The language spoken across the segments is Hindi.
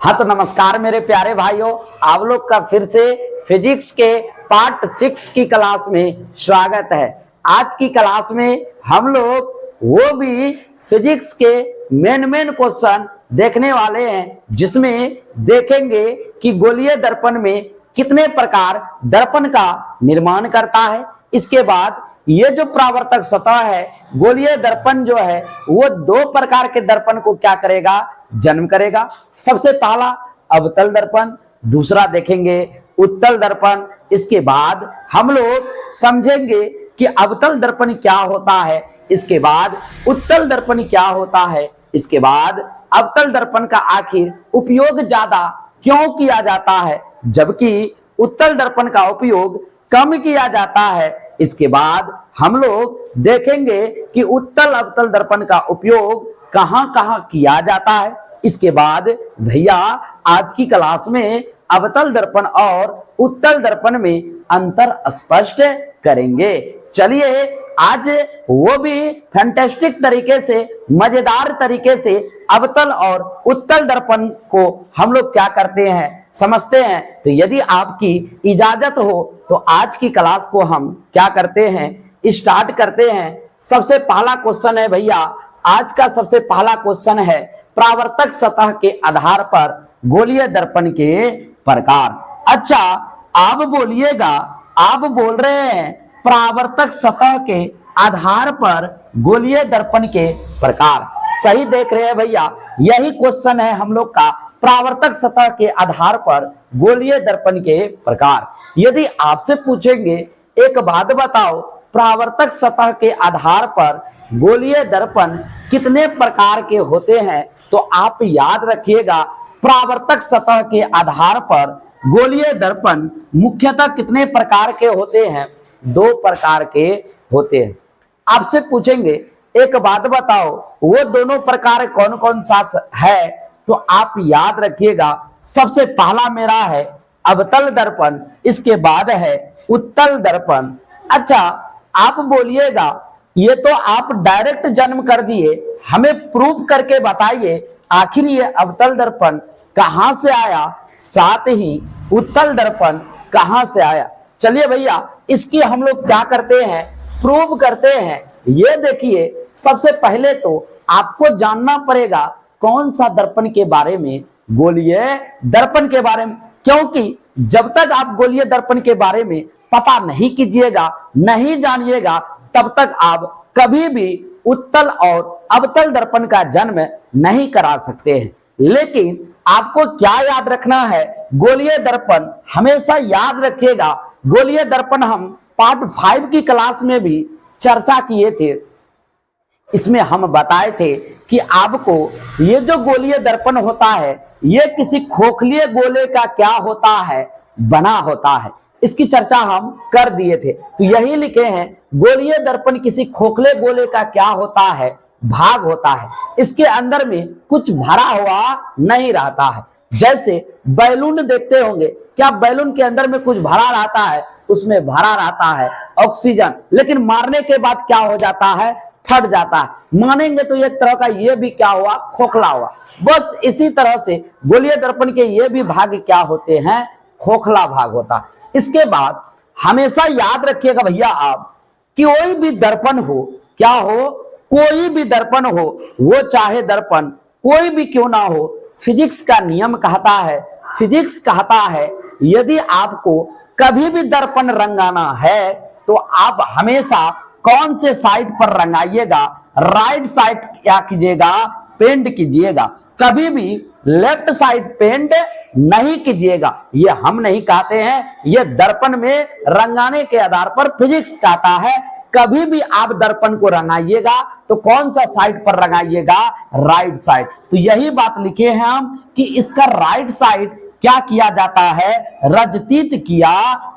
हाँ तो नमस्कार मेरे प्यारे भाइयों, आप लोग का फिर से फिजिक्स के पार्ट 6 की क्लास में स्वागत है। आज की क्लास में हम लोग वो भी फिजिक्स के मेन क्वेश्चन देखने वाले हैं, जिसमें देखेंगे कि गोलीय दर्पण में कितने प्रकार दर्पण का निर्माण करता है। इसके बाद ये जो परावर्तक सतह है, गोलीय दर्पण जो है वो दो प्रकार के दर्पण को क्या करेगा, जन्म करेगा। सबसे पहला अवतल दर्पण, दूसरा देखेंगे उत्तल दर्पण। इसके बाद हम लोग समझेंगे कि अवतल दर्पण क्या होता है, इसके बाद उत्तल दर्पण क्या होता है, इसके बाद अवतल दर्पण का आखिर उपयोग ज्यादा क्यों किया जाता है जबकि उत्तल दर्पण का उपयोग कम किया जाता है। इसके बाद हम लोग देखेंगे कि उत्तल अवतल दर्पण का उपयोग कहां कहां किया जाता है। इसके बाद भैया आज की क्लास में अवतल दर्पण और उत्तल दर्पण में अंतर स्पष्ट करेंगे। चलिए आज वो भी फैंटास्टिक तरीके से, मजेदार तरीके से अवतल और उत्तल दर्पण को हम लोग क्या करते हैं, समझते हैं। तो यदि आपकी इजाजत हो तो आज की क्लास को हम क्या करते हैं, स्टार्ट करते हैं। सबसे पहला क्वेश्चन है भैया, आज का सबसे पहला क्वेश्चन है परावर्तक सतह के आधार पर गोलीय दर्पण के प्रकार। अच्छा आप बोलिएगा, आप बोल रहे हैं परावर्तक सतह के आधार पर गोलीय दर्पण के प्रकार। सही देख रहे हैं भैया, यही क्वेश्चन है हम लोग का, परावर्तक सतह के आधार पर गोलीय दर्पण के प्रकार। यदि आपसे पूछेंगे एक बात बताओ, परावर्तक सतह के आधार पर गोलीय दर्पण कितने प्रकार के होते हैं, तो आप याद रखिएगा परावर्तक सतह के आधार पर गोलीय दर्पण मुख्यतः कितने प्रकार के होते हैं, दो प्रकार के होते हैं। आपसे पूछेंगे एक बात बताओ, वो दोनों प्रकार कौन कौन सा है, तो आप याद रखिएगा सबसे पहला मेरा है अवतल दर्पण, इसके बाद है उत्तल दर्पण। अच्छा आप बोलिएगा, ये तो आप डायरेक्ट जन्म कर दिए, हमें प्रूफ करके बताइए आखिर ये अवतल दर्पण कहां से आया, साथ ही उत्तल दर्पण कहां से आया। चलिए भैया इसकी हम लोग क्या करते हैं, प्रूव करते हैं। ये देखिए सबसे पहले तो आपको जानना पड़ेगा कौन सा दर्पण के बारे में, गोलीय दर्पण के बारे में, क्योंकि जब तक आप गोलीय दर्पण के बारे में पता नहीं कीजिएगा, नहीं जानिएगा, तब तक आप कभी भी उत्तल और अवतल दर्पण का जन्म नहीं करा सकते हैं। लेकिन आपको क्या याद रखना है, गोलीय दर्पण हमेशा याद रखिएगा। गोलीय दर्पण हम पार्ट 5 की क्लास में भी चर्चा किए थे। इसमें हम बताए थे कि आपको ये जो गोलीय दर्पण होता है ये किसी खोखली गोले का क्या होता है, बना होता है। इसकी चर्चा हम कर दिए थे। तो यही लिखे हैं गोलीय दर्पण किसी खोखले गोले का क्या होता है, भाग होता है। इसके अंदर में कुछ भरा हुआ नहीं रहता है। जैसे बैलून देखते होंगे, क्या बैलून के अंदर में कुछ भरा रहता है, उसमें भरा रहता है ऑक्सीजन, लेकिन मारने के बाद क्या हो जाता है, फट जाता है। मानेंगे तो एक तरह का ये भी क्या हुआ, खोखला हुआ। बस इसी तरह से गोलीय दर्पण के ये भी भाग क्या होते हैं, खोखला भाग होता है। इसके बाद हमेशा याद रखिएगा भैया आप कि कोई भी दर्पण हो, क्या हो, कोई भी दर्पण हो, वो चाहे दर्पण कोई भी क्यों ना हो, फिजिक्स का नियम कहता है, फिजिक्स कहता है यदि आपको कभी भी दर्पण रंगाना है तो आप हमेशा कौन से साइड पर रंगाइएगा, राइट साइड क्या कीजिएगा, पेंट कीजिएगा। कभी भी लेफ्ट साइड पेंट नहीं कीजिएगा। ये हम नहीं कहते हैं, ये दर्पण में रंगाने के आधार पर फिजिक्स कहता है। कभी भी आप दर्पण को रंगाइएगा तो कौन सा साइड पर रंगाइएगा, राइट साइड। तो यही बात लिखे हैं हम कि इसका राइट साइड क्या किया जाता है, रजतीत किया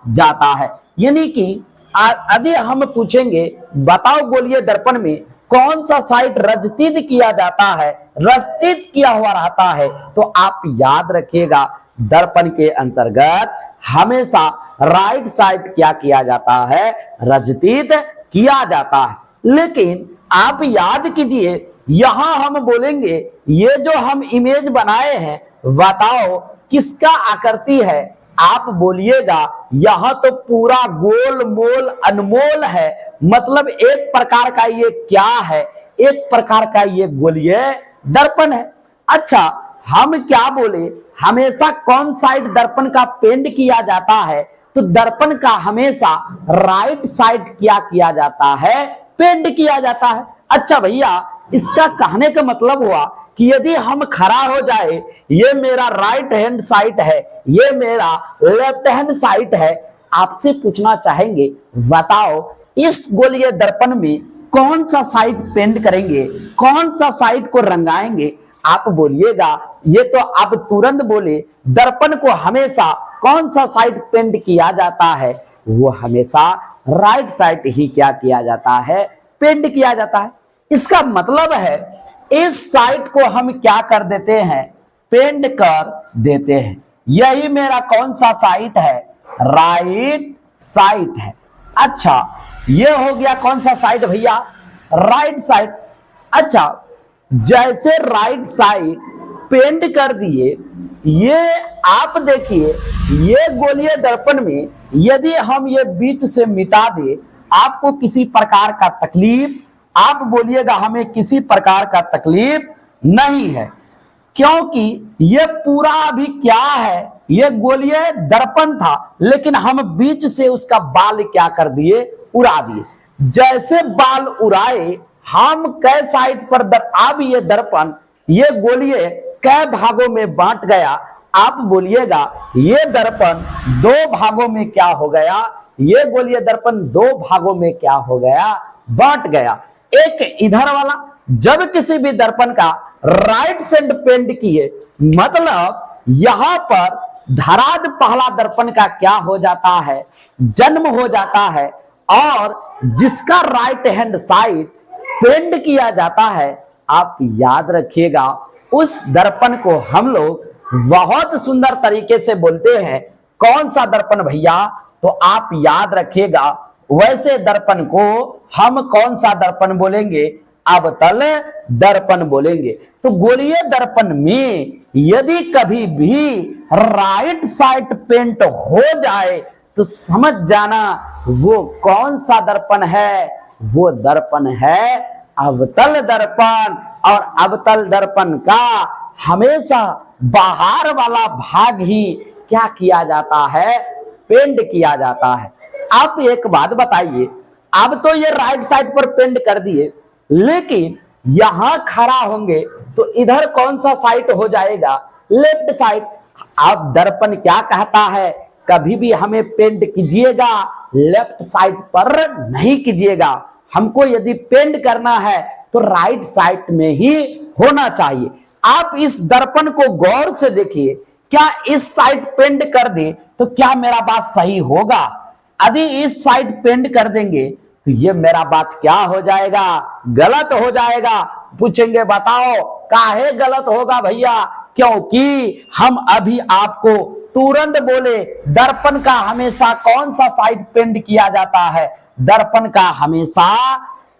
जाता है। यानी कि यदि हम पूछेंगे बताओ गोलीय दर्पण में कौन सा साइड रजतीत किया जाता है, रजतीत किया हुआ रहता है, तो आप याद रखिएगा दर्पण के अंतर्गत हमेशा राइट साइड क्या किया जाता है, रजतीत किया जाता है। लेकिन आप याद कीजिए यहां हम बोलेंगे ये जो हम इमेज बनाए हैं बताओ किसका आकृति है। आप बोलिएगा यह तो पूरा गोल मोल अनमोल है, मतलब एक प्रकार का ये क्या है, एक प्रकार का ये गोलीय दर्पण है। अच्छा, हम क्या बोले, हमेशा कौन साइड दर्पण का पेंट किया जाता है, तो दर्पण का हमेशा राइट साइड क्या किया जाता है, पेंट किया जाता है। अच्छा भैया, इसका कहने का मतलब हुआ कि यदि हम खड़ा हो जाए, ये मेरा राइट हैंड साइड है, ये मेरा लेफ्ट हैंड साइड है, आपसे पूछना चाहेंगे बताओ इस गोलीय दर्पण में कौन सा साइड पेंट करेंगे, कौन सा साइड को रंगाएंगे। आप बोलिएगा, ये तो आप तुरंत बोले दर्पण को हमेशा कौन सा साइड पेंट किया जाता है, वो हमेशा राइट साइड ही क्या किया जाता है, पेंट किया जाता है। इसका मतलब है इस साइड को हम क्या कर देते हैं, पेंट कर देते हैं। यही मेरा कौन सा साइड है, राइट साइड है। अच्छा, ये हो गया कौन सा साइड भैया, राइट साइड। अच्छा, जैसे राइट साइड पेंट कर दिए, ये आप देखिए ये गोलीय दर्पण में यदि हम ये बीच से मिटा दे, आपको किसी प्रकार का तकलीफ, आप बोलिएगा हमें किसी प्रकार का तकलीफ नहीं है, क्योंकि ये पूरा अभी क्या है, ये गोलीय दर्पण था, लेकिन हम बीच से उसका बाल क्या कर दिए, उड़ा दिए। जैसे बाल उड़ाए हम कै साइड पर अब ये दर्पण, ये गोलीय कै भागों में बांट गया। आप बोलिएगा ये दर्पण दो भागों में क्या हो गया, ये गोलीय दर्पण दो भागों में क्या हो गया, बांट गया। एक इधर वाला, जब किसी भी दर्पण का राइट साइड पेंट किए, मतलब यहां पर धराद पहला दर्पण का क्या हो जाता है, जन्म हो जाता है, और जिसका राइट हैंड साइड पेंट किया जाता है, आप याद रखिएगा उस दर्पण को हम लोग बहुत सुंदर तरीके से बोलते हैं। कौन सा दर्पण भैया, तो आप याद रखिएगा वैसे दर्पण को हम कौन सा दर्पण बोलेंगे, अवतल दर्पण बोलेंगे। तो गोलीय दर्पण में यदि कभी भी राइट साइड पेंट हो जाए तो समझ जाना वो कौन सा दर्पण है, वो दर्पण है अवतल दर्पण। और अवतल दर्पण का हमेशा बाहर वाला भाग ही क्या किया जाता है, पेंट किया जाता है। आप एक बात बताइए, अब तो ये राइट साइड पर पेंट कर दिए, लेकिन यहां खड़ा होंगे तो इधर कौन सा साइड हो जाएगा, लेफ्ट साइड। अब दर्पण क्या कहता है, कभी भी हमें पेंट कीजिएगा लेफ्ट साइड पर नहीं कीजिएगा, हमको यदि पेंट करना है तो राइट साइड में ही होना चाहिए। आप इस दर्पण को गौर से देखिए, क्या इस साइड पेंट कर दे तो क्या मेरा बात सही होगा, यदि इस साइड पेंट कर देंगे तो ये मेरा बात क्या हो जाएगा, गलत हो जाएगा। पूछेंगे बताओ काहे गलत होगा भैया, क्योंकि हम अभी आपको तुरंत बोले दर्पण का हमेशा कौन सा साइड पेंट किया जाता है, दर्पण का हमेशा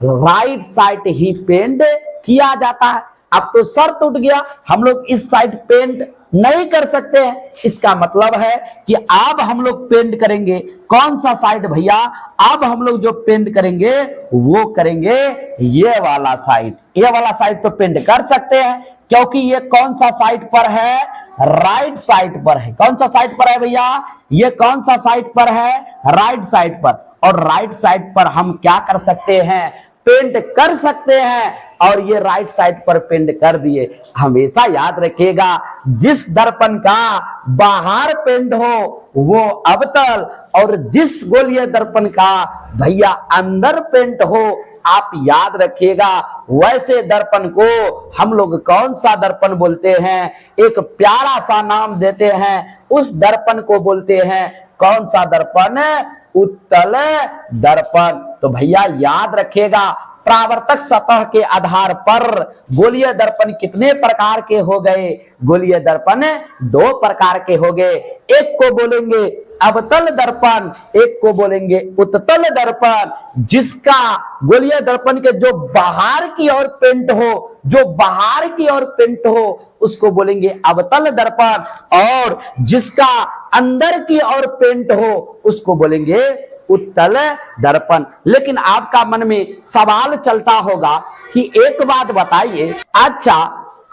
राइट साइड ही पेंट किया जाता है। अब तो शर्त उठ गया, हम लोग इस साइड पेंट नहीं कर सकते हैं। इसका मतलब है कि अब हम लोग पेंट करेंगे कौन सा साइड भैया, अब हम लोग जो पेंट करेंगे वो करेंगे ये वाला साइड। ये वाला साइड तो पेंट कर सकते हैं क्योंकि ये कौन सा साइड पर है, राइट साइड पर है। कौन सा साइड पर है भैया, ये कौन सा साइड पर है, राइट साइड पर। और राइट साइड पर हम क्या कर सकते हैं, पेंट कर सकते हैं, और ये राइट साइड पर पेंट कर दिए। हमेशा याद रखिएगा जिस दर्पण का बाहर पेंट हो वो अवतल, और जिस गोलीय दर्पण का भैया अंदर पेंट हो, आप याद रखिएगा वैसे दर्पण को हम लोग कौन सा दर्पण बोलते हैं, एक प्यारा सा नाम देते हैं, उस दर्पण को बोलते हैं कौन सा दर्पण, उत्तल दर्पण। तो भैया याद रखिएगा परावर्तक सतह के आधार पर गोलीय दर्पण कितने प्रकार के हो गए, गोलीय दर्पण दो प्रकार के हो गए। एक को बोलेंगे अवतल दर्पण, एक को बोलेंगे उत्तल दर्पण। जिसका गोलीय दर्पण के जो बाहर की ओर पेंट हो जो बाहर की ओर पेंट हो उसको बोलेंगे अवतल दर्पण, और जिसका अंदर की ओर पेंट हो उसको बोलेंगे उत्तल दर्पण। लेकिन आपका मन में सवाल चलता होगा कि एक बात बताइए, अच्छा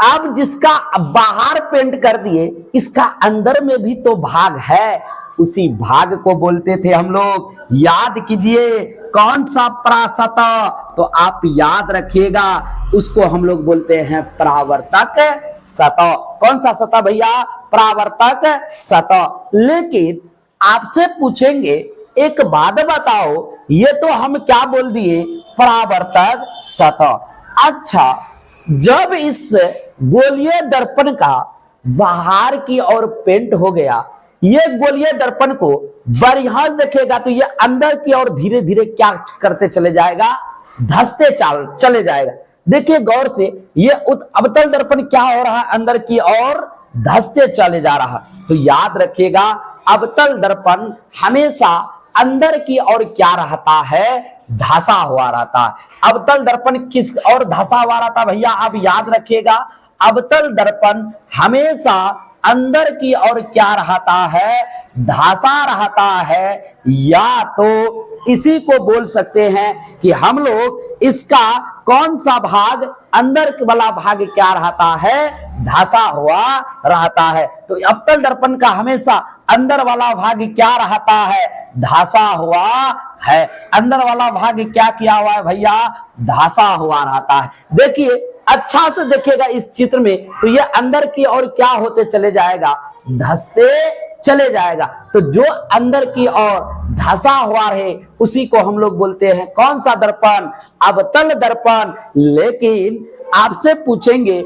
अब जिसका बाहर पेंट कर दिए इसका अंदर में भी तो भाग है, उसी भाग को बोलते थे हम लोग, याद कीजिए कौन सा परासतह, तो आप याद रखिएगा उसको हम लोग बोलते हैं परावर्तक सतह। कौन सा सतह भैया? परावर्तक सतह। लेकिन आपसे पूछेंगे एक बात बताओ, ये तो हम क्या बोल दिए? परावर्तक सतह। अच्छा जब इस गोलीय दर्पण का बाहर की ओर पेंट हो गया, ये गोलीय दर्पण को बढ़िया से देखेगा तो ये अंदर की ओर धीरे धीरे क्या करते चले जाएगा? धंसते चले जाएगा। देखिए गौर से, ये अवतल दर्पण क्या हो रहा है? अंदर की ओर धंसते चले जा रहा। तो याद रखिएगा अवतल दर्पण हमेशा अंदर की ओर क्या रहता है? धंसा हुआ रहता है। अवतल दर्पण किस और धंसा हुआ रहता भैया? आप याद रखिएगा अवतल दर्पण हमेशा अंदर की ओर क्या रहता है? धंसा रहता है। या तो इसी को बोल सकते हैं कि हम लोग इसका कौन सा भाग, अंदर वाला भाग क्या रहता है? धंसा हुआ रहता है। तो अवतल दर्पण का हमेशा अंदर वाला भाग क्या रहता है? धंसा हुआ है। अंदर वाला भाग क्या किया हुआ है भैया? धंसा हुआ रहता है। देखिए अच्छा से देखिएगा इस चित्र में, तो ये अंदर की ओर क्या होते चले जाएगा? धंसते चले जाएगा। तो जो अंदर की ओर धंसा हुआ रहे उसी को हम लोग बोलते हैं कौन सा दर्पण? अवतल दर्पण। लेकिन आपसे पूछेंगे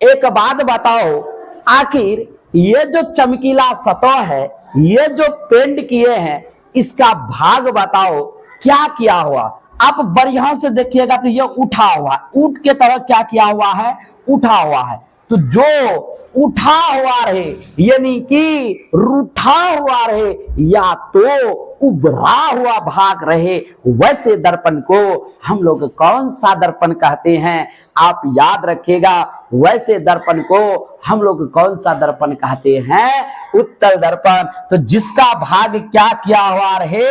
एक बात बताओ, आखिर ये जो चमकीला सतह है, ये जो पेंट किए हैं, इसका भाग बताओ क्या किया हुआ? आप बढ़िया से देखिएगा तो ये उठा हुआ है, ऊंट के तरह क्या किया हुआ है? उठा हुआ है। तो जो उठा हुआ रहे यानी कि रूठा हुआ रहे या तो उभरा हुआ भाग रहे, वैसे दर्पण को हम लोग कौन सा दर्पण कहते हैं? आप याद रखिएगा वैसे दर्पण को हम लोग कौन सा दर्पण कहते हैं? उत्तल दर्पण। तो जिसका भाग क्या किया हुआ रहे?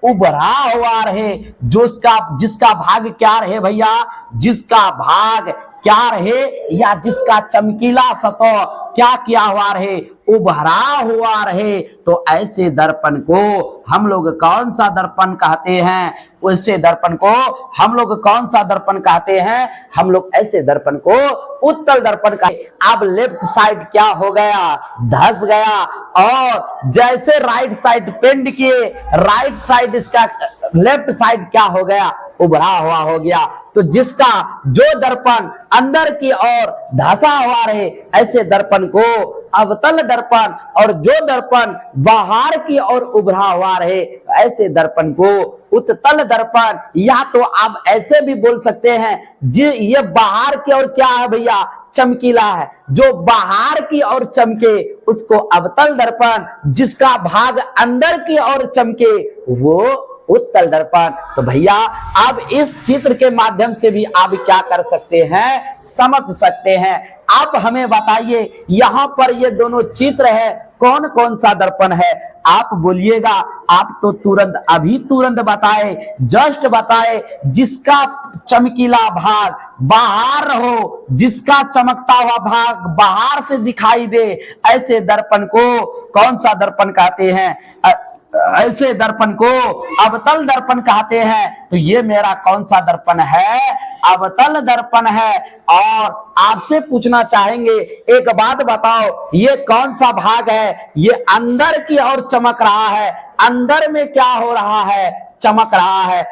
उभरा हुआ रहे। जिसका भाग क्या रहे भैया? जिसका भाग क्या रहे या जिसका चमकीला सतह क्या किया हुआ रहे? उभरा हुआ रहे। तो ऐसे दर्पण को हम लोग कौन सा दर्पण कहते हैं? वैसे दर्पण को हम लोग कौन सा दर्पण कहते हैं? हम लोग ऐसे दर्पण को उत्तल दर्पण का। अब लेफ्ट साइड क्या हो गया? धंस गया। और जैसे राइट साइड पेंट किए, राइट साइड इसका लेफ्ट साइड क्या हो गया? उभरा हुआ हो गया। तो जिसका जो दर्पण अंदर की ओर धंसा हुआ रहे ऐसे दर्पण को अवतल दर्पण, और जो दर्पण बाहर की ओर उभरा हुआ रहे ऐसे दर्पण को उत्तल दर्पण। या तो आप ऐसे भी बोल सकते हैं जी ये बाहर की ओर क्या है भैया? चमकीला है। जो बाहर की ओर चमके उसको अवतल दर्पण, जिसका भाग अंदर की ओर चमके वो उत्तल दर्पण। तो भैया आप इस चित्र के माध्यम से भी आप क्या कर सकते हैं? समझ सकते हैं। आप हमें बताइए यहाँ पर ये दोनों चित्र है, कौन कौन सा दर्पण है? आप बोलिएगा। आप तो तुरंत बताए, जस्ट बताए। जिसका चमकीला भाग बाहर हो, जिसका चमकता हुआ भाग बाहर से दिखाई दे, ऐसे दर्पण को कौन सा दर्पण कहते हैं? ऐसे दर्पण को अवतल दर्पण कहते हैं। तो ये मेरा कौन सा दर्पण है? अवतल दर्पण है। और आपसे पूछना चाहेंगे एक बात बताओ, ये कौन सा भाग है? ये अंदर की ओर चमक रहा है। अंदर में क्या हो रहा है? चमक रहा है।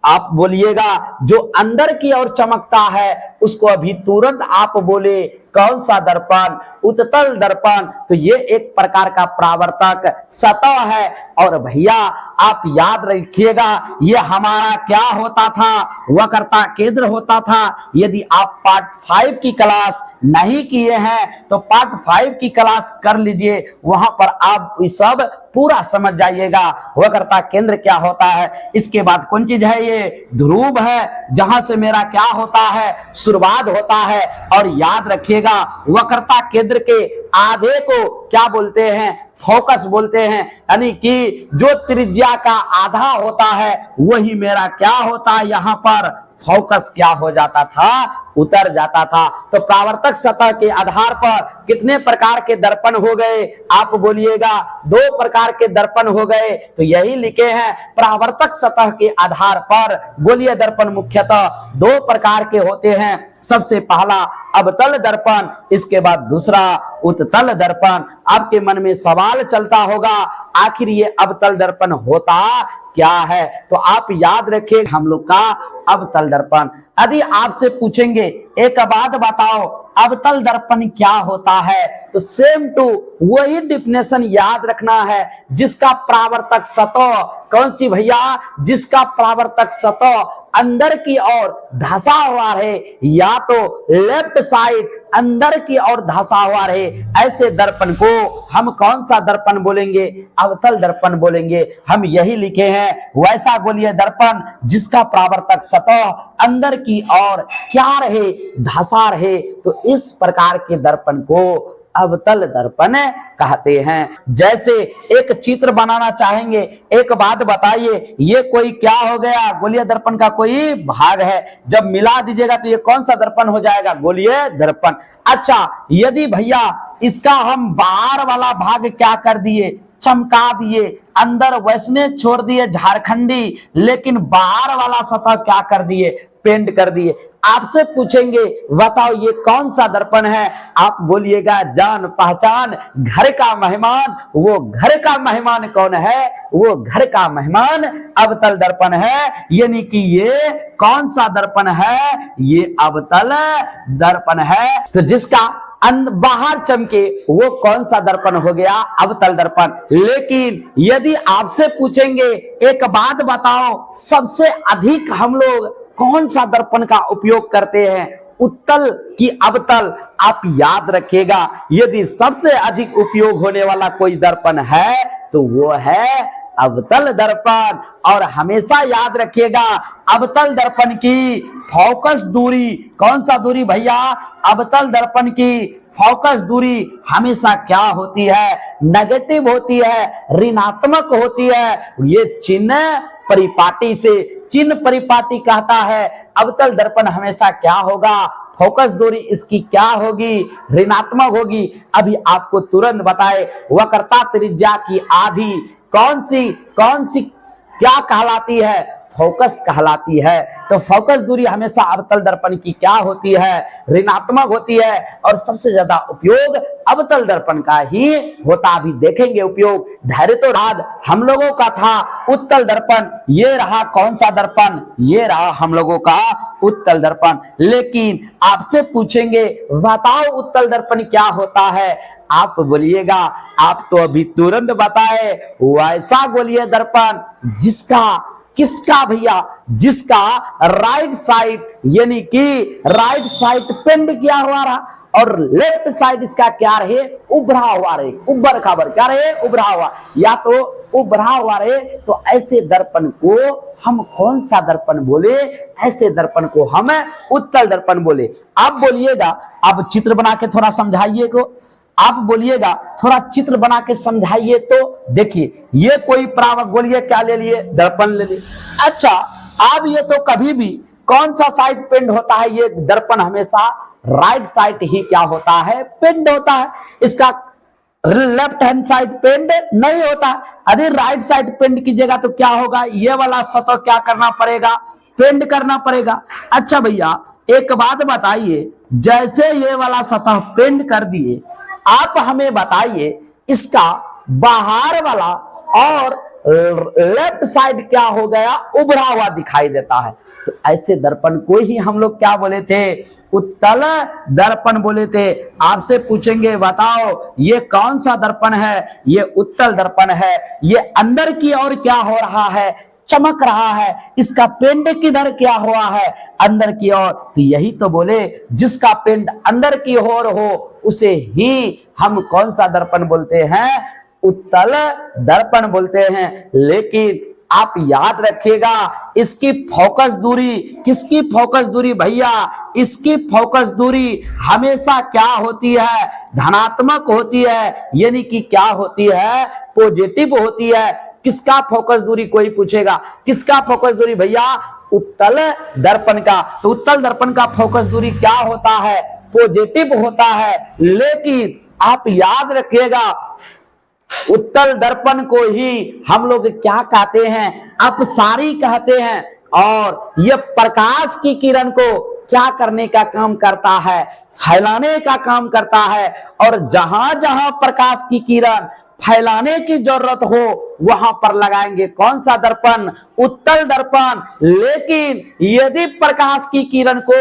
आप बोलिएगा जो अंदर की ओर चमकता है उसको अभी तुरंत आप बोले कौन सा दर्पण? उत्तल दर्पण। तो ये एक प्रकार का परावर्तक सतह है। और भैया आप याद रखिएगा, ये हमारा क्या होता था? वक्रता केंद्र होता था। यदि आप पार्ट 5 की क्लास नहीं किए हैं तो पार्ट 5 की क्लास कर लीजिए, वहां पर आप सब पूरा समझ जाइएगा वक्रता केंद्र क्या होता है। इसके बाद कौन चीज है? ये ध्रुव है, जहां से मेरा क्या होता है? शुरुआत होता है। और याद रखिएगा वक्रता केंद्र के आधे को क्या बोलते हैं? फोकस बोलते हैं। यानी कि जो त्रिज्या का आधा होता है वही मेरा क्या होता है? यहाँ पर फोकस क्या हो जाता था? उतर जाता था। तो परावर्तक सतह के आधार पर कितने प्रकार के दर्पण हो गए? आप बोलिएगा 2 प्रकार के दर्पण हो गए। तो यही लिखे हैं परावर्तक सतह के आधार पर गोलीय दर्पण मुख्यतः 2 प्रकार के होते हैं। सबसे पहला अवतल दर्पण, इसके बाद दूसरा उत्तल दर्पण। आपके मन में सवाल चलता होगा आखिर ये अवतल दर्पण होता क्या है? तो आप याद रखिए हम लोग का अवतल दर्पण। यदि आपसे पूछेंगे एक बात बताओ अवतल दर्पण क्या होता है, तो सेम टू वही डिफिनेशन याद रखना है। जिसका परावर्तक सतह कौन सी भैया? जिसका परावर्तक सतह अंदर की ओर धंसा हुआ रहे, या तो लेफ्ट साइड अंदर की ओर धंसा हुआ रहे, ऐसे दर्पण को हम कौन सा दर्पण बोलेंगे? अवतल दर्पण बोलेंगे। हम यही लिखे हैं वैसा गोलीय दर्पण जिसका परावर्तक सतह अंदर की ओर क्या रहे? धंसा रहे। तो इस प्रकार के दर्पण को अवतल दर्पण कहते हैं। जैसे एक चित्र बनाना चाहेंगे, एक बात बताइए, ये कोई क्या हो गया? गोलीय दर्पण का कोई भाग है। जब मिला दीजिएगा तो ये कौन सा दर्पण हो जाएगा? गोलीय दर्पण। अच्छा, यदि भैया इसका हम बाहर वाला भाग क्या कर दिए? चमका दिए, अंदर वैसने छोड़ दिए झारखंडी, लेकिन बाहर वाला सतह क्या कर दिए? पेंट कर दिए। आपसे पूछेंगे बताओ ये कौन सा दर्पण है? आप बोलिएगा जान पहचान, घर का मेहमान। वो घर का मेहमान कौन है? वो घर का मेहमान अवतल दर्पण है। यानी कि ये कौन सा दर्पण है? ये अवतल दर्पण है। तो जिसका बाहर चमके वो कौन सा दर्पण हो गया? अवतल दर्पण। लेकिन यदि आपसे पूछेंगे एक बात बताओ सबसे अधिक हम लोग कौन सा दर्पण का उपयोग करते हैं? उत्तल की अवतल? आप याद रखिएगा यदि सबसे अधिक उपयोग होने वाला कोई दर्पण है तो वो है अवतल दर्पण। और हमेशा याद रखिएगा अवतल दर्पण की फोकस दूरी कौन सा दूरी भैया? अवतल दर्पण की फोकस दूरी हमेशा क्या होती है? नेगेटिव होती है, ऋणात्मक होती है। ये चिन्ह परिपाटी से, चिन्ह परिपाटी कहता है अवतल दर्पण हमेशा क्या होगा? फोकस दूरी इसकी क्या होगी? ऋणात्मक होगी। अभी आपको तुरंत बताए वक्रता त्रिज्या की आधी कौन सी क्या कहलाती है? फोकस कहलाती है। तो फोकस दूरी हमेशा अवतल दर्पण की क्या होती है? ऋणात्मक होती है। और सबसे ज्यादा उपयोग अवतल दर्पण का ही होता। अभी देखेंगे उपयोग। धैर्य तो राज हम लोगों का था उत्तल दर्पण। ये रहा कौन सा दर्पण? ये रहा हम लोगों का उत्तल दर्पण। लेकिन आपसे पूछेंगे बताओ उत्तल दर्पण क्या होता है? आप बोलिएगा आप तो अभी तुरंत बताए वैसा गोलीय दर्पण जिसका किसका भैया? जिसका राइट साइड यानी कि राइट साइड पेंड किया हुआ रहा और लेफ्ट साइड इसका क्या रहे? उभरा हुआ रहे। उबर खबर क्या रहे? उभरा हुआ, या तो उभरा हुआ रहे। तो ऐसे दर्पण को हम कौन सा दर्पण बोले? ऐसे दर्पण को हम उत्तल दर्पण बोले। आप बोलिएगा, अब चित्र बना के थोड़ा समझाइए को। आप बोलिएगा थोड़ा चित्र बना के समझाइए। तो देखिए ये कोई परावर्तक गोलीय क्या ले लिए? दर्पण ले लिए। अच्छा, अब ये तो कभी भी कौन सा साइड पेंड होता है? ये दर्पण हमेशा राइट साइड ही क्या होता है? पेंड होता है। इसका लेफ्ट हैंड साइड पेंड नहीं होता। यदि राइट साइड पेंड कीजिएगा तो क्या होगा? ये वाला सतह क्या करना पड़ेगा? पेंड करना पड़ेगा। अच्छा भैया एक बात बताइए, जैसे ये वाला सतह पेंड कर दिए, आप हमें बताइए इसका बाहर वाला और लेफ्ट साइड क्या हो गया, उभरा हुआ दिखाई देता है। तो ऐसे दर्पण को ही हम लोग क्या बोले थे, उत्तल दर्पण बोले थे। आपसे पूछेंगे बताओ ये कौन सा दर्पण है, ये उत्तल दर्पण है। ये अंदर की ओर क्या हो रहा है, चमक रहा है। इसका पेंट किधर क्या हुआ है, अंदर की ओर। तो यही तो बोले जिसका पेंट अंदर की ओर हो उसे ही हम कौन सा दर्पण बोलते हैं, उत्तल दर्पण बोलते हैं। लेकिन आप याद रखिएगा इसकी फोकस दूरी, किसकी फोकस दूरी भैया, इसकी फोकस दूरी हमेशा क्या होती है, धनात्मक होती है, यानी कि क्या होती है, पॉजिटिव होती है। किसका फोकस दूरी, कोई पूछेगा किसका फोकस दूरी भैया, उत्तल दर्पण का। तो उत्तल दर्पण का फोकस दूरी क्या होता है, पॉजिटिव होता है। लेकिन आप याद रखिएगा उत्तल दर्पण को ही हम लोग क्या कहते हैं, अपसारी कहते हैं। और यह प्रकाश की किरण को क्या करने का काम करता है, फैलाने का काम करता है। और जहां जहां प्रकाश की किरण फैलाने की जरूरत हो वहां पर लगाएंगे कौन सा दर्पण, उत्तल दर्पण। लेकिन यदि प्रकाश की किरण को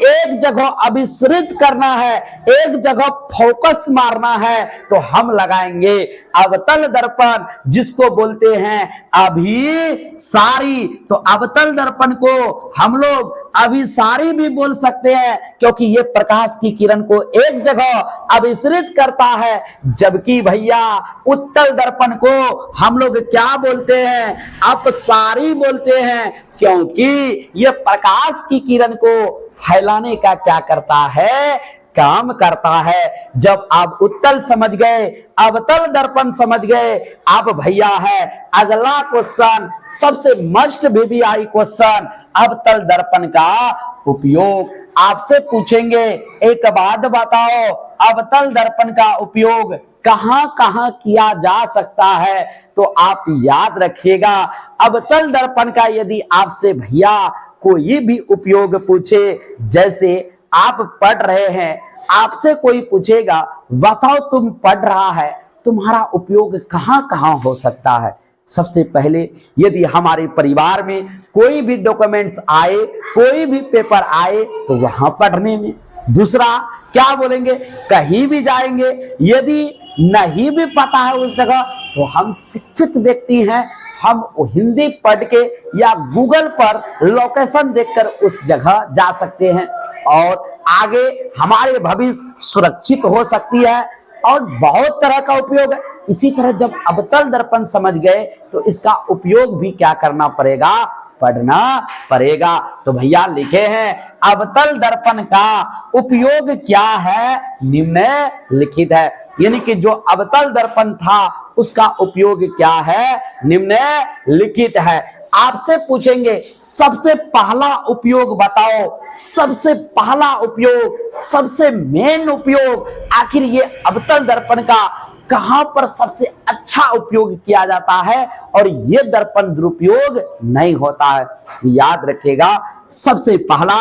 एक जगह अभिसरित करना है, एक जगह फोकस मारना है, तो हम लगाएंगे अवतल दर्पण, जिसको बोलते हैं अभिसारी। तो अवतल दर्पण को हम लोग अभिसारी भी बोल सकते हैं, क्योंकि ये प्रकाश की किरण को एक जगह अभिसरित करता है। जबकि भैया उत्तल दर्पण को हम लोग क्या बोलते हैं, अपसारी बोलते हैं, क्योंकि यह प्रकाश की किरण को फैलाने का क्या करता है, काम करता है। जब आप उत्तल समझ गए, अवतल दर्पण समझ गए, आप भैया है अगला क्वेश्चन, सबसे मस्ट VVI क्वेश्चन, अवतल दर्पण का उपयोग। आपसे पूछेंगे एक बात बताओ, अवतल दर्पण का उपयोग कहां कहां किया जा सकता है। तो आप याद रखिएगा अवतल दर्पण का यदि आपसे भैया कोई भी उपयोग पूछे, जैसे आप पढ़ रहे हैं, आपसे कोई पूछेगा बताओ तुम पढ़ रहा है, तुम्हारा उपयोग कहां कहां हो सकता है। सबसे पहले यदि हमारे परिवार में कोई भी डॉक्यूमेंट्स आए, कोई भी पेपर आए, तो वहां पढ़ने में। दूसरा क्या बोलेंगे, कहीं भी जाएंगे यदि नहीं भी पता है उस जगह, तो हम शिक्षित व्यक्ति हैं, हम हिंदी पढ़ के या गूगल पर लोकेशन देखकर उस जगह जा सकते हैं और आगे हमारे भविष्य सुरक्षित हो सकती है। और बहुत तरह का उपयोग है। इसी तरह जब अवतल दर्पण समझ गए तो इसका उपयोग भी क्या करना पड़ेगा, पढ़ना पड़ेगा। तो भैया लिखे हैं अवतल दर्पण का उपयोग क्या है, निम्नलिखित है। यानी कि जो अवतल दर्पण था उसका उपयोग क्या है, निम्नलिखित है। आपसे पूछेंगे सबसे पहला उपयोग बताओ, सबसे पहला उपयोग, सबसे मेन उपयोग, आखिर ये अवतल दर्पण का कहां पर सबसे अच्छा उपयोग किया जाता है और ये दर्पण दुरुपयोग नहीं होता है। याद रखिएगा सबसे पहला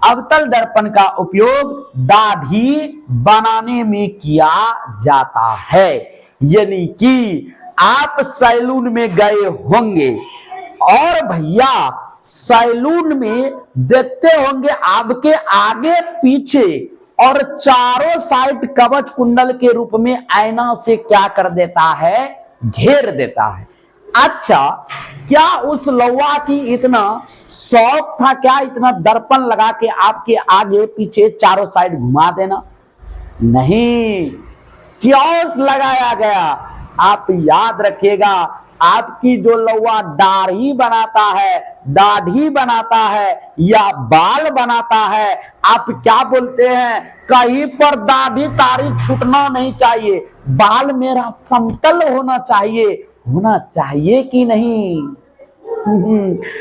अवतल दर्पण का उपयोग दाढ़ी बनाने में किया जाता है। यानी कि आप सैलून में गए होंगे और भैया सैलून में देखते होंगे आपके आगे पीछे और चारों साइड कवच कुंडल के रूप में आईना से क्या कर देता है, घेर देता है। अच्छा, क्या उस लौवा की इतना शौक था क्या, इतना दर्पण लगा के आपके आगे पीछे चारों साइड घुमा देना? नहीं। क्यों लगाया गया? आप याद रखिएगा, आपकी जो लौवा दाढ़ी बनाता है, दाढ़ी बनाता है या बाल बनाता है, आप क्या बोलते हैं, कहीं पर दाढ़ी तारी छूटना नहीं चाहिए, बाल मेरा समतल होना चाहिए, होना चाहिए कि नहीं?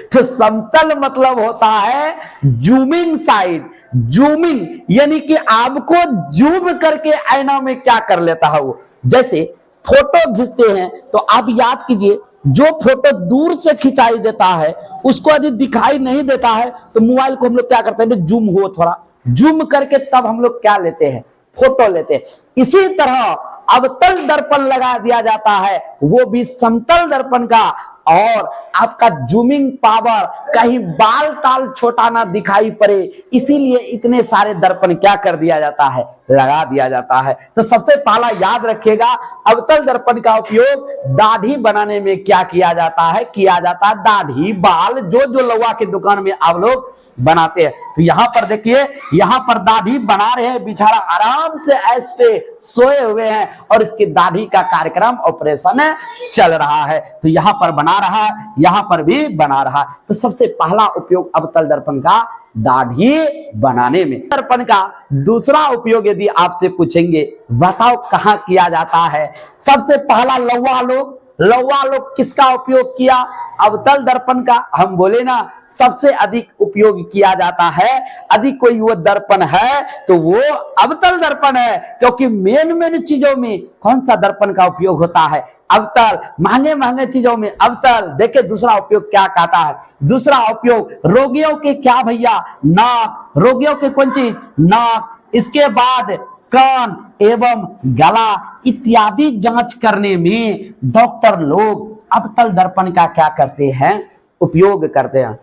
तो समतल मतलब होता है जूमिंग साइड। जूमिंग यानी कि आपको जूम करके आईना में क्या कर लेता है वो। जैसे फोटो खींचते हैं तो आप याद कीजिए, जो फोटो दूर से खिंचाई देता है उसको यदि दिखाई नहीं देता है तो मोबाइल को हम लोग क्या करते हैं, जूम हो, थोड़ा जूम करके तब हम लोग क्या लेते हैं, फोटो लेते हैं। इसी तरह अवतल दर्पण लगा दिया जाता है, वो भी समतल दर्पण का। और आपका जूमिंग पावर कहीं बाल ताल छोटा ना दिखाई पड़े, इसीलिए इतने सारे दर्पण क्या कर दिया जाता है, लगा दिया जाता है। तो सबसे पहला याद रखिएगा, अवतल दर्पण का उपयोग दाढ़ी बनाने में क्या किया जाता है, किया जाता है दाढ़ी बाल जो लौवा की दुकान में आप लोग बनाते हैं। तो यहां पर देखिए, यहां पर दाढ़ी बना रहे हैं, बेचारा आराम से ऐसे सोए हुए हैं और इसकी दाढ़ी का कार्यक्रम ऑपरेशन चल रहा है। तो यहां पर बना रहा है, यहां पर भी बना रहा है। तो सबसे पहला उपयोग अवतल दर्पण का दाढ़ी बनाने में। दर्पण का दूसरा उपयोग यदि आपसे पूछेंगे, बताओ कहां किया जाता है? सबसे पहला लौवा लोग किसका उपयोग किया? अवतल दर्पण का। हम बोले ना, सबसे अधिक उपयोग किया जाता है, अधिक कोई वो दर्पण है तो वो अवतल दर्पण है, क्योंकि मेन चीजों में कौन सा दर्पण का उपयोग होता है? अवतल। महंगे चीजों में अवतल। देखिए दूसरा उपयोग क्या कहता है, दूसरा उपयोग रोगियों के क्या भैया, नाक। रोगियों के कौन चीज? नाक। इसके बाद कान एवं गला इत्यादि जांच करने में डॉक्टर लोग अवतल दर्पण का क्या करते हैं, उपयोग करते हैं।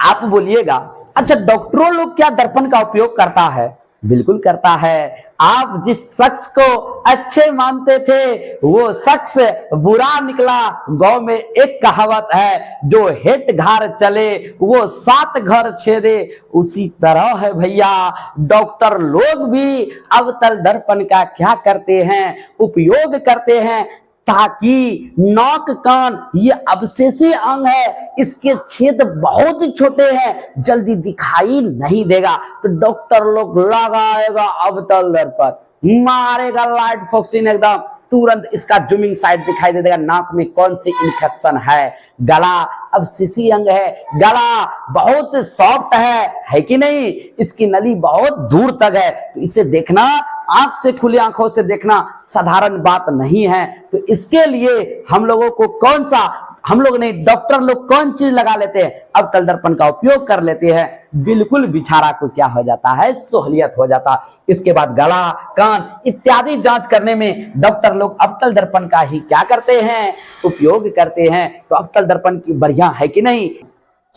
आप बोलिएगा, अच्छा डॉक्टरों लोग क्या दर्पण का उपयोग करता है? बिल्कुल करता है। आप जिस शख्स को अच्छे मानते थे वो शख्स बुरा निकला। गांव में एक कहावत है, जो हेट घर चले वो 7 घर छेदे। उसी तरह है भैया, डॉक्टर लोग भी अवतल दर्पण का क्या करते हैं, उपयोग करते हैं, ताकि नाक कान ये अवशेषी अंग है, इसके छेद बहुत छोटे हैं, जल्दी दिखाई नहीं देगा। तो डॉक्टर लोग लगाएगा अवतल दर्पण, मारेगा लाइट फोकसिंग, एकदम तुरंत इसका जूमिंग साइड दिखाई दे देगा, नाक में कौन सी इंफेक्शन है। गला अवशेषी अंग है, गला बहुत सॉफ्ट है कि नहीं, इसकी नली बहुत दूर तक है। तो इसे देखना, आंख से, खुली आंखों से देखना साधारण बात नहीं है। तो इसके लिए हम लोगों को कौन सा, हम लोग नहीं डॉक्टर लोग कौन चीज लगा लेते हैं, अवतल दर्पण का उपयोग कर लेते हैं। बिल्कुल बेचारा को क्या हो जाता है, सहूलियत हो जाता है। इसके बाद गला कान इत्यादि जांच करने में डॉक्टर लोग अवतल दर्पण का ही क्या करते हैं, उपयोग करते हैं। तो अवतल दर्पण की बढ़िया है कि नहीं,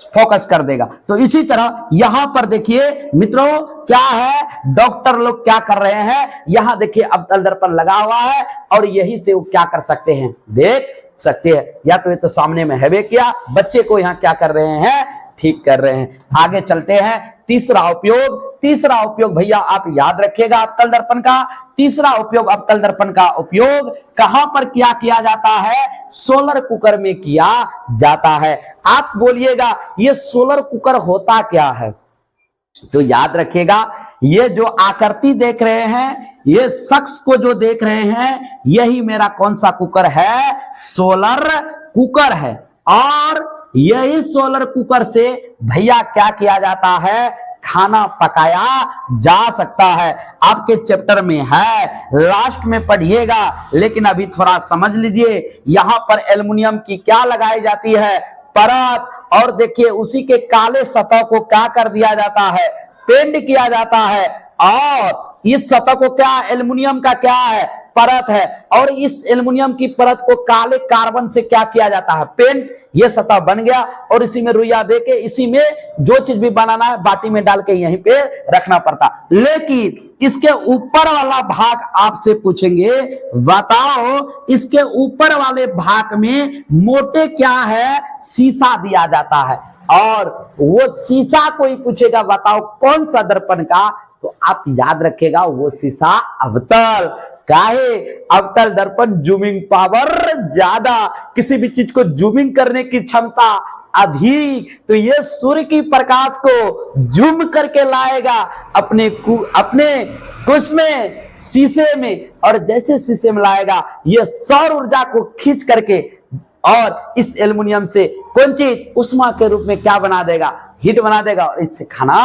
फोकस कर देगा। तो इसी तरह यहां पर देखिए मित्रों क्या है, डॉक्टर लोग क्या कर रहे हैं, यहां देखिए अवतल दर्पण लगा हुआ है और यही से वो क्या कर सकते हैं, देख सकते हैं। या तो ये तो सामने में है क्या, बच्चे को यहां क्या कर रहे हैं, ठीक कर रहे हैं। आगे चलते हैं, तीसरा उपयोग भैया आप याद रखिएगा अवतल दर्पण का। तीसरा उपयोग अवतल दर्पण का उपयोग कहां पर किया जाता है, सोलर कुकर में किया जाता है। आप बोलिएगा ये सोलर कुकर होता क्या है? तो याद रखिएगा, ये जो आकृति देख रहे हैं, ये शख्स को जो देख रहे हैं, यही मेरा कौन सा कुकर है, सोलर कुकर है। और यही सोलर कुकर से भैया क्या किया जाता है, खाना पकाया जा सकता है। आपके चैप्टर में है, लास्ट में पढ़िएगा, लेकिन अभी थोड़ा समझ लीजिए। यहां पर एल्युमिनियम की क्या लगाई जाती है, परत। और देखिए उसी के काले सतह को क्या कर दिया जाता है, पेंट किया जाता है। और इस सतह को क्या, एल्युमिनियम का क्या है, परत है। और इस एल्युमिनियम की परत को काले कार्बन से क्या किया जाता है, पेंट। ये सतह बन गया और इसी में रुइया देके इसी में जो चीज भी बनाना है बाटी में डाल के यहीं पे रखना पड़ता। लेकिन इसके ऊपर वाला भाग आपसे पूछेंगे, बताओ इसके ऊपर वाले भाग में मोटे क्या है, शीशा दिया जाता है। और वो शीशा कोई पूछेगा बताओ कौन सा दर्पण का, तो आप याद रखेगा वो शीशा अवतल। काहे, अवतल दर्पण जूमिंग पावर ज्यादा, किसी भी चीज को जूमिंग करने की क्षमता अधिक। तो ये सूर्य की प्रकाश को जूम करके लाएगा अपने कुछ में, शीशे में। और जैसे शीशे में लाएगा, ये सौर ऊर्जा को खींच करके और इस एल्युमिनियम से कौन चीज, उष्मा के रूप में क्या बना देगा, हीट बना देगा और इससे खाना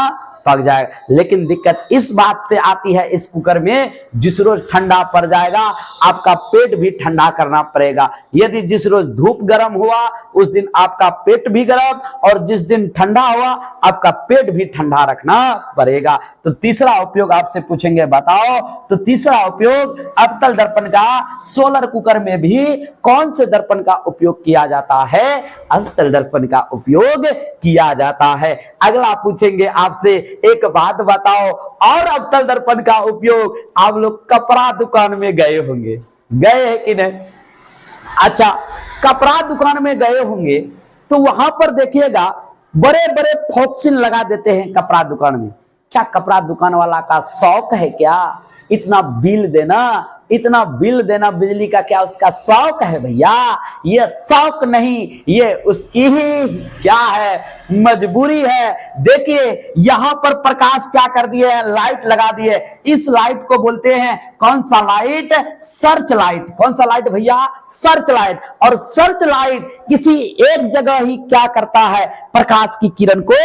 पक जाएगा। लेकिन दिक्कत इस बात से आती है इस कुकर में, जिस रोज ठंडा पड़ जाएगा आपका पेट भी ठंडा करना पड़ेगा। यदि जिस रोज धूप गर्म हुआ उस दिन आपका पेट भी गर्म, और जिस दिन ठंडा हुआ आपका पेट भी ठंडा रखना पड़ेगा। तो तीसरा उपयोग आपसे पूछेंगे, बताओ तो तीसरा उपयोग अवतल दर्पण का सोलर कुकर में भी कौन से दर्पण का उपयोग किया जाता है? अवतल दर्पण का उपयोग किया जाता है। अगला पूछेंगे आपसे, एक बात बताओ, और अवतल दर्पण का उपयोग आप लोग कपड़ा दुकान में गए होंगे, गए हैं कि नहीं? अच्छा, कपड़ा दुकान में गए होंगे तो वहां पर देखिएगा बड़े बड़े फॉक्सिन लगा देते हैं कपड़ा दुकान में। क्या कपड़ा दुकान वाला का शौक है क्या इतना बिल देना, इतना बिल देना बिजली का? क्या उसका शौक है भैया? ये शौक नहीं, ये उसकी ही क्या है, मजबूरी है। देखिए यहां पर प्रकाश क्या कर दिए है, लाइट लगा दिए। इस लाइट को बोलते हैं कौन सा लाइट? Search light. कौन सा लाइट भैया? Search light. और सर्च लाइट किसी एक जगह ही क्या करता है, प्रकाश की किरण को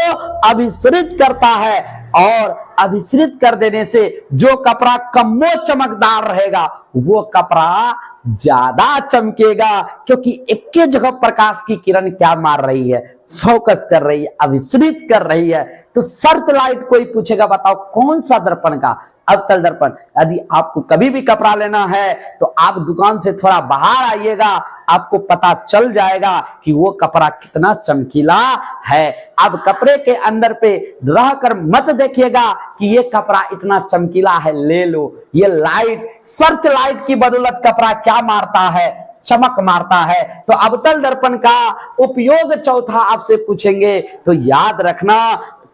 अभिसरित करता है, और अभिसरित कर देने से जो कपड़ा कमो चमकदार रहेगा वो कपड़ा ज्यादा चमकेगा, क्योंकि एक ही जगह प्रकाश की किरण क्या मार रही है, फोकस कर रही है, अभिसरित कर रही है। तो सर्च लाइट कोई पूछेगा बताओ कौन सा दर्पण का? अवतल दर्पण। यदि आपको कभी भी कपड़ा लेना है तो आप दुकान से थोड़ा बाहर आइएगा, आपको पता चल जाएगा कि वो कपड़ा कितना चमकीला है। आप कपड़े के अंदर पे रहकर मत देखिएगा कि ये कपड़ा इतना चमकीला है, ले लो। ये लाइट, सर्च लाइट की बदौलत कपड़ा क्या मारता है, चमक मारता है। तो अवतल दर्पण का उपयोग चौथा आपसे पूछेंगे तो याद रखना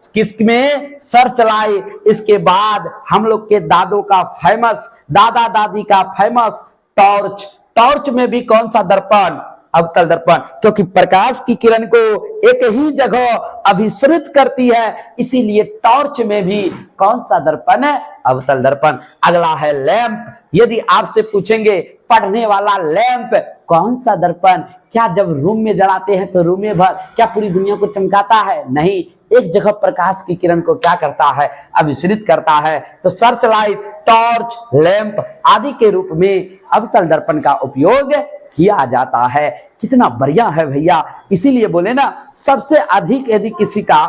किसमें? Search light. इसके बाद हम लोग के दादों का फेमस, दादा दादी का फेमस टॉर्च। टॉर्च में भी कौन सा दर्पण? अवतल दर्पण, क्योंकि प्रकाश की किरण को एक ही जगह अभिसरित करती है, इसीलिए टॉर्च में भी कौन सा दर्पण है? अवतल दर्पण। अगला है लैंप। यदि आपसे पूछेंगे पढ़ने वाला लैंप कौन सा दर्पण? क्या जब रूम में जलाते हैं तो रूम में भर क्या पूरी दुनिया को चमकाता है? नहीं, एक जगह प्रकाश की किरण को क्या करता है? अभिसरित करता है। तो सर्च लाइट, टॉर्च, लैंप आदि के रूप में अवतल दर्पण का उपयोग किया जाता है। कितना बढ़िया है भैया। इसीलिए बोले ना, सबसे अधिक यदि किसी का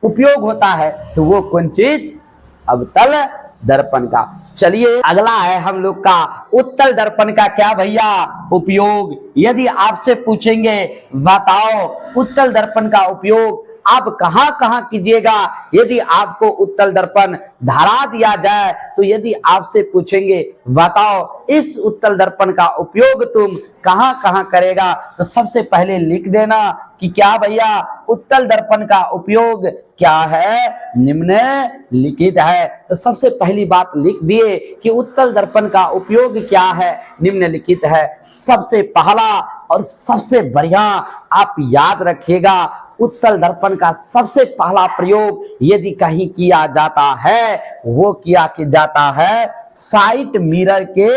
उपयोग होता है तो वो कौन चीज? अवतल दर्पण का। चलिए अगला है हम लोग का उत्तल दर्पण का क्या भैया उपयोग। यदि आपसे पूछेंगे बताओ उत्तल दर्पण का उपयोग आप कहां कहां कीजिएगा, यदि आपको उत्तल दर्पण धरा दिया जाए तो यदि आपसे पूछेंगे बताओ इस उत्तल दर्पण का उपयोग तुम कहां कहां करेगा, तो सबसे पहले लिख देना कि क्या भैया उत्तल दर्पण का उपयोग क्या है, निम्नलिखित है। तो सबसे पहली बात लिख दिए कि उत्तल दर्पण का उपयोग क्या है, निम्नलिखित है। सबसे पहला और सबसे बढ़िया आप याद रखिएगा, उत्तल दर्पण का सबसे पहला प्रयोग यदि कहीं किया जाता है वो किया जाता है साइड मिरर के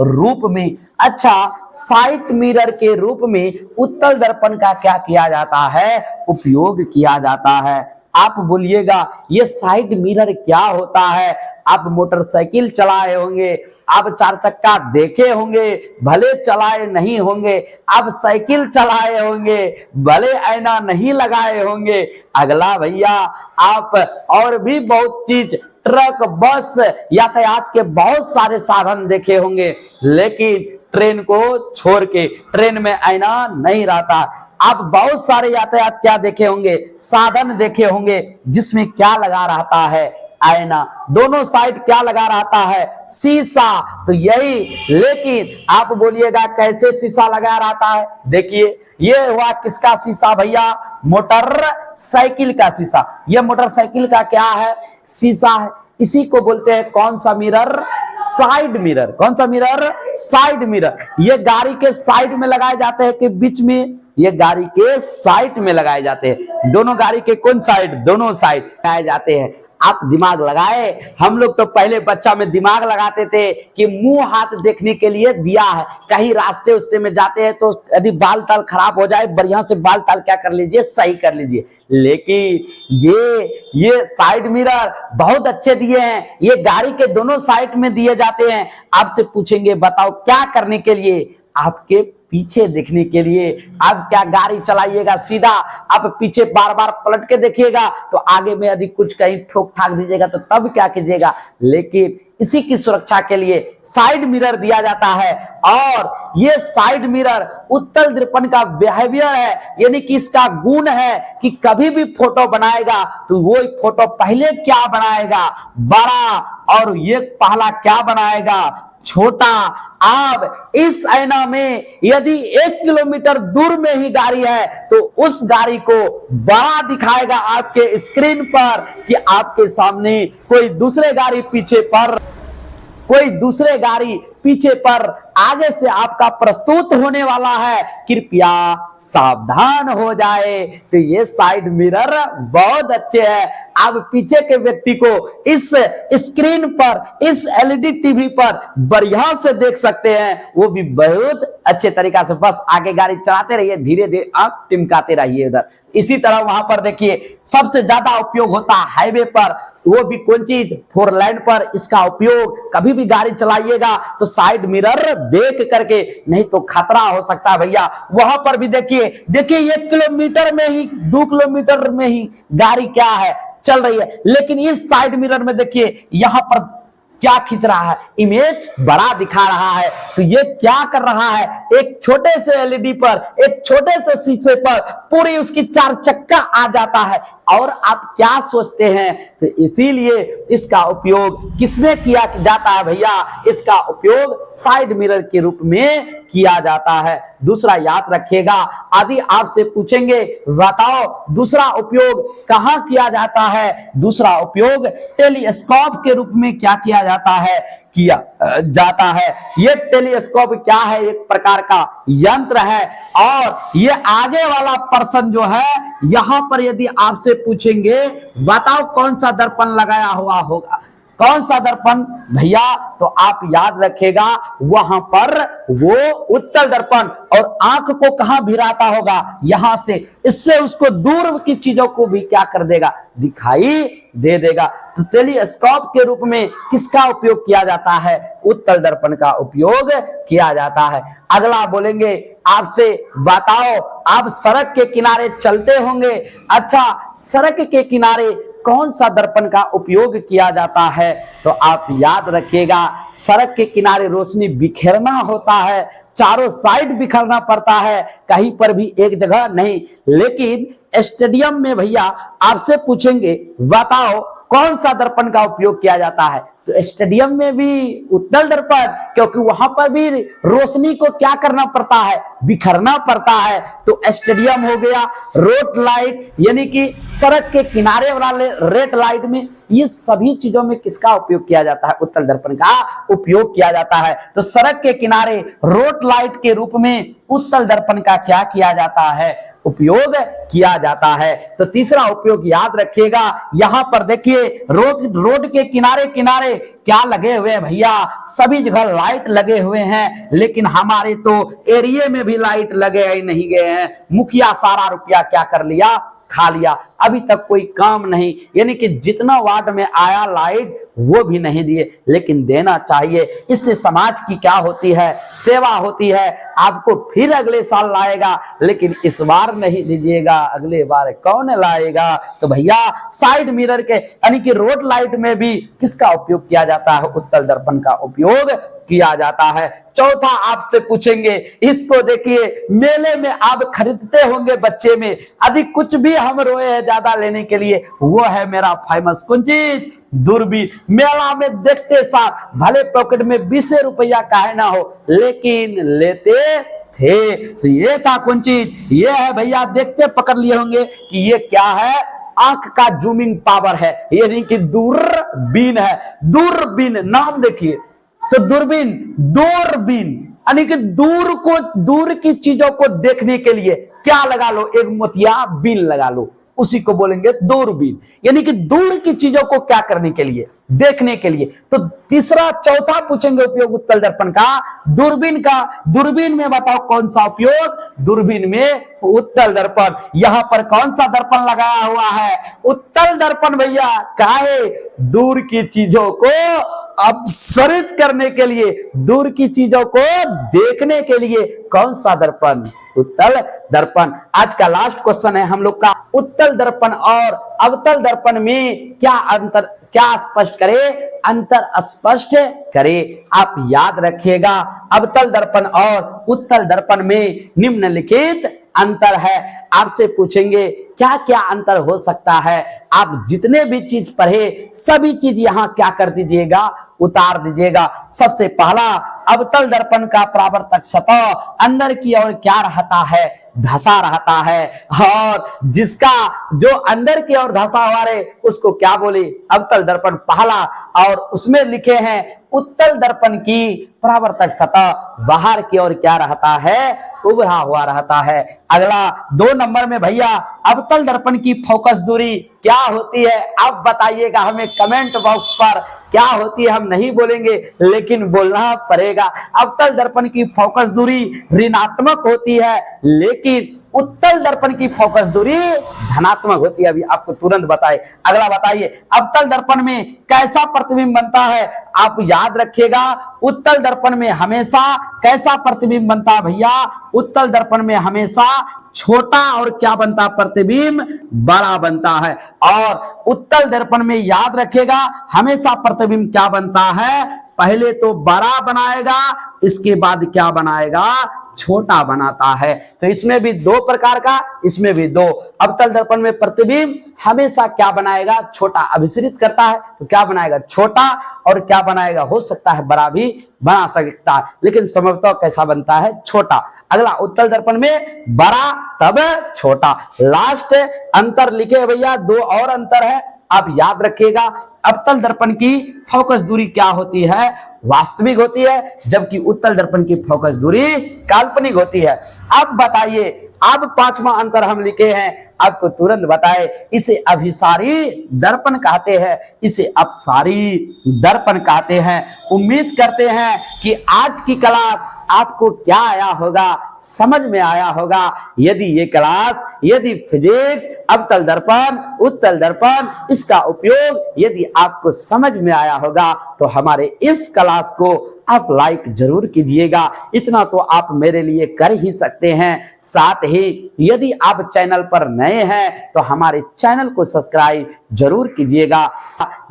रूप में। अच्छा, साइड मिरर के रूप में उत्तल दर्पण का क्या किया जाता है, उपयोग किया जाता है। आप बोलिएगा ये साइड मिरर क्या होता है। आप मोटरसाइकिल चलाए होंगे, आप चार चक्का देखे होंगे, भले चलाए नहीं होंगे, आप साइकिल चलाए होंगे, भले ऐना नहीं लगाए होंगे। अगला भैया आप और भी बहुत चीज, ट्रक, बस, यातायात के बहुत सारे साधन देखे होंगे, लेकिन ट्रेन को छोड़ के, ट्रेन में ऐना नहीं रहता। आप बहुत सारे यातायात क्या देखे होंगे, साधन देखे होंगे जिसमें क्या लगा रहता है, आईना। दोनों साइड क्या लगा रहता है, शीशा। तो यही, लेकिन आप बोलिएगा कैसे शीशा लगा रहता है। देखिए ये हुआ किसका शीशा भैया, मोटरसाइकिल का शीशा। ये मोटरसाइकिल का क्या है, शीशा है। इसी को बोलते हैं कौन सा मिरर, साइड मिरर। कौन सा मिरर, साइड मिरर। ये गाड़ी के साइड में लगाए जाते हैं कि बीच में, ये गाड़ी के साइड में लगाए जाते हैं। दोनों गाड़ी के कौन साइड, दोनों साइड लगाए जाते हैं। आप दिमाग लगाए। हम लोग तो पहले बच्चा में दिमाग लगाते थे कि मुंह हाथ देखने के लिए दिया है, कहीं रास्ते उस्ते में जाते हैं तो यदि बाल ताल खराब हो जाए, बढ़िया से बाल ताल क्या कर लीजिए, सही कर लीजिए। लेकिन ये साइड मिरर बहुत अच्छे दिए हैं, ये गाड़ी के दोनों साइड में दिए जाते हैं। आपसे पूछेंगे बताओ क्या करने के लिए? आपके पीछे देखने के लिए। अब क्या गाड़ी चलाइएगा सीधा, आप पीछे बार बार पलट के देखिएगा तो आगे में यदि कुछ कहीं ठोक ठाक दीजिएगा तो तब क्या कीजिएगा। लेकिन इसी की सुरक्षा के लिए साइड मिरर दिया जाता है, और ये साइड मिरर उत्तल दर्पण का बिहेवियर है, यानी कि इसका गुण है कि कभी भी फोटो बनाएगा तो वो फोटो पहले क्या बनाएगा, बड़ा, और ये पहला क्या बनाएगा, छोटा। अब इस आईना में यदि 1 किलोमीटर दूर में ही गाड़ी है तो उस गाड़ी को बड़ा दिखाएगा आपके स्क्रीन पर कि आपके सामने कोई दूसरे गाड़ी पीछे पर आगे से आपका प्रस्तुत होने वाला है, कृपया सावधान हो जाए। तो ये साइड मिरर बहुत अच्छे हैं। आप पीछे के व्यक्ति को इस स्क्रीन पर, इस एलईडी टीवी पर बढ़िया से देख सकते हैं, वो भी बहुत अच्छे तरीका से। बस आगे गाड़ी चलाते रहिए, धीरे धीरे आंख टिमकाते रहिए उधर। इसी तरह वहां पर देखिए सबसे ज्यादा उपयोग होता है हाईवे पर, वो भी कौन चीज, 4 लाइन पर इसका उपयोग। कभी भी गाड़ी चलाइएगा तो साइड मिरर देख करके, नहीं तो खतरा हो सकता है भैया। वहां पर भी देखिए 1 किलोमीटर में ही, 2 किलोमीटर में ही गाड़ी क्या है, चल रही है। लेकिन इस साइड मिरर में देखिए यहां पर क्या खींच रहा है, इमेज बड़ा दिखा रहा है। तो ये क्या कर रहा है, एक छोटे से एलईडी पर, एक छोटे से शीशे पर पूरी उसकी 4 चक्का आ जाता है। और आप क्या सोचते हैं, तो इसीलिए इसका उपयोग किसमें किया जाता है भैया, इसका उपयोग साइड मिरर के रूप में किया जाता है। दूसरा याद रखिएगा, यदि आपसे पूछेंगे बताओ दूसरा उपयोग कहां किया जाता है, दूसरा उपयोग टेलीस्कोप के रूप में क्या किया जाता है, ये टेलीस्कोप क्या है, एक प्रकार का यंत्र है। और ये आगे वाला पर्सन जो है, यहां पर यदि आपसे पूछेंगे बताओ कौन सा दर्पण लगाया हुआ होगा, कौन सा दर्पण भैया, तो आप याद रखेगा वहां पर वो उत्तल दर्पण, और आंख को कहां भिराता होगा, यहां से। इससे उसको दूर की चीजों को भी क्या कर देगा, दिखाई दे देगा। तो टेलीस्कोप के रूप में किसका उपयोग किया जाता है, उत्तल दर्पण का उपयोग किया जाता है। अगला बोलेंगे आपसे बताओ, आप सड़क के किनारे चलते होंगे, अच्छा सड़क के किनारे कौन सा दर्पण का उपयोग किया जाता है, तो आप याद रखिएगा सड़क के किनारे रोशनी बिखेरना होता है, चारों साइड बिखरना पड़ता है, कहीं पर भी एक जगह नहीं। लेकिन स्टेडियम में भैया आपसे पूछेंगे बताओ कौन सा दर्पण का उपयोग किया जाता है, तो स्टेडियम में भी उत्तल दर्पण, क्योंकि वहां पर भी रोशनी को क्या करना पड़ता है, बिखरना पड़ता है। तो स्टेडियम हो गया, रोड लाइट यानी कि सड़क के किनारे वाले रेड लाइट में, ये सभी चीजों में किसका उपयोग किया जाता है, उत्तल दर्पण का उपयोग किया जाता है। तो सड़क के किनारे रोड लाइट के रूप में उत्तल दर्पण का क्या किया जाता है, उपयोग किया जाता है। तो तीसरा उपयोग याद रखिएगा, यहां पर देखिए रोड के किनारे किनारे क्या लगे हुए हैं भैया, सभी जगह लाइट लगे हुए हैं। लेकिन हमारे तो एरिया में भी लाइट लगे ही नहीं गए हैं, मुखिया सारा रुपया क्या कर लिया, खा लिया, अभी तक कोई काम नहीं। यानी कि जितना वार्ड में आया लाइट वो भी नहीं दिए, लेकिन देना चाहिए। इससे समाज की क्या होती है, सेवा होती है। आपको फिर अगले साल लाएगा, लेकिन इस बार नहीं दीजिएगा, अगले बार कौन लाएगा। तो भैया साइड मिरर के यानी कि रोड लाइट में भी किसका उपयोग किया जाता है, उत्तल दर्पण का उपयोग किया जाता है। चौथा आपसे पूछेंगे, इसको देखिए मेले में आप खरीदते होंगे बच्चे में, अधिक कुछ भी हम रोए हैं ज्यादा लेने के लिए, वो है मेरा फेमस कौन चीज, दूरबीन। मेला में देखते साथ भले पॉकेट में 20 रुपया काहे ना हो, लेकिन लेते थे। तो ये था कौन चीज, ये है भैया, देखते पकड़ लिए होंगे कि ये क्या है, आंख का जूमिंग पावर है, यानी कि दूरबीन है। दूरबीन नाम देखिए, तो दूरबीन यानी कि दूर की चीजों को देखने के लिए क्या लगा लो, एक मोतिया बीन लगा लो, उसी को बोलेंगे दूरबीन। यानी कि दूर की चीजों को क्या करने के लिए, देखने के लिए। तो तीसरा चौथा पूछेंगे उपयोग उत्तल दर्पण का, दूरबीन का। दूरबीन में बताओ कौन सा उपयोग, दूरबीन में उत्तल दर्पण। यहां पर कौन सा दर्पण लगाया हुआ है, उत्तल दर्पण भैया। काहे, दूर की चीजों को अपसरित करने के लिए, दूर की चीजों को देखने के लिए कौन सा दर्पण, उत्तल दर्पण। आज का लास्ट क्वेश्चन है हम लोग का, उत्तल दर्पण और अवतल दर्पण में क्या अंतर, क्या स्पष्ट करे, अंतर स्पष्ट करे। आप याद रखिएगा, अवतल दर्पण और उत्तल दर्पण में निम्नलिखित अंतर है। आपसे पूछेंगे क्या क्या अंतर हो सकता है। आप जितने भी चीज पढ़े सभी चीज यहां क्या कर दीजिएगा, उतार दीजिएगा। सबसे पहला, अवतल दर्पण का परावर्तक सतह अंदर की ओर क्या रहता है, धसा रहता है। और जिसका जो अंदर की ओर धसा हुआ रहे उसको क्या बोले, अवतल दर्पण पहला। और उसमें लिखे हैं उत्तल दर्पण की परावर्तक सतह बाहर की ओर क्या रहता है, उभरा हुआ रहता है। अगला 2 नंबर में भैया, अवतल दर्पण की फोकस दूरी क्या होती है। आप बताइएगा हमें कमेंट बॉक्स पर क्या होती है। हम नहीं बोलेंगे लेकिन बोलना पड़ेगा। अवतल दर्पण की फोकस दूरी ऋणात्मक होती है, लेकिन उत्तल दर्पण की फोकस दूरी धनात्मक होती है। अभी आपको तुरंत बताए। अगला बताइए, अवतल दर्पण में कैसा प्रतिबिंब बनता है। आप याद रखिएगा, उत्तल दर्पण में हमेशा कैसा प्रतिबिंब बनता है भैया, उत्तल दर्पण में हमेशा छोटा और क्या बनता है, प्रतिबिंब बड़ा बनता है। और उत्तल दर्पण में याद रखिएगा हमेशा प्रतिबिंब क्या बनता है, पहले तो बड़ा बनाएगा, इसके बाद क्या बनाएगा, छोटा बनाता है। तो इसमें भी 2 प्रकार का, इसमें भी 2। अवतल दर्पण में प्रतिबिंब हमेशा क्या बनाएगा, छोटा। अभिसरित करता है तो क्या बनाएगा, छोटा। और क्या बनाएगा, हो सकता है बड़ा भी बना सकता है, लेकिन संभवतः कैसा बनता है, छोटा। अगला, उत्तल दर्पण में बड़ा तब छोटा। लास्ट अंतर लिखे भैया, 2 और अंतर है, आप याद रखिएगा। अवतल दर्पण की फोकस दूरी क्या होती है, वास्तविक होती है, जबकि उत्तल दर्पण की फोकस दूरी काल्पनिक होती है। अब बताइए, अब 5वां अंतर हम लिखे हैं, आपको तुरंत बताए। इसे अभिसारी दर्पण कहते हैं, इसे अपसारी दर्पण कहते हैं। उम्मीद करते हैं कि आज की क्लास आपको क्या आया होगा, समझ में आया होगा। यदि ये क्लास, यदि फिजिक्स, अवतल दर्पण, उत्तल दर्पण, इसका उपयोग यदि आपको समझ में आया होगा तो हमारे इस क्लास को आप लाइक जरूर कीजिएगा। इतना तो आप मेरे लिए कर ही सकते हैं। साथ ही यदि आप चैनल पर नए हैं तो हमारे चैनल को सब्सक्राइब जरूर कीजिएगा।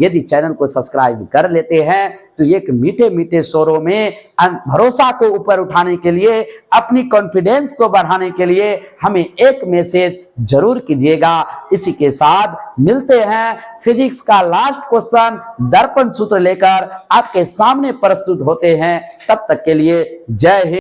यदि चैनल को सब्सक्राइब कर लेते हैं तो एक मीठे मीठे स्वरों में भरोसा को ऊपर उठाने के लिए, अपनी कॉन्फिडेंस को बढ़ाने के लिए हमें एक मैसेज जरूर कीजिएगा। इसी के साथ मिलते हैं, फिजिक्स का लास्ट क्वेश्चन दर्पण सूत्र लेकर आपके सामने प्रस्तुत होते हैं। तब तक के लिए जय हिंद।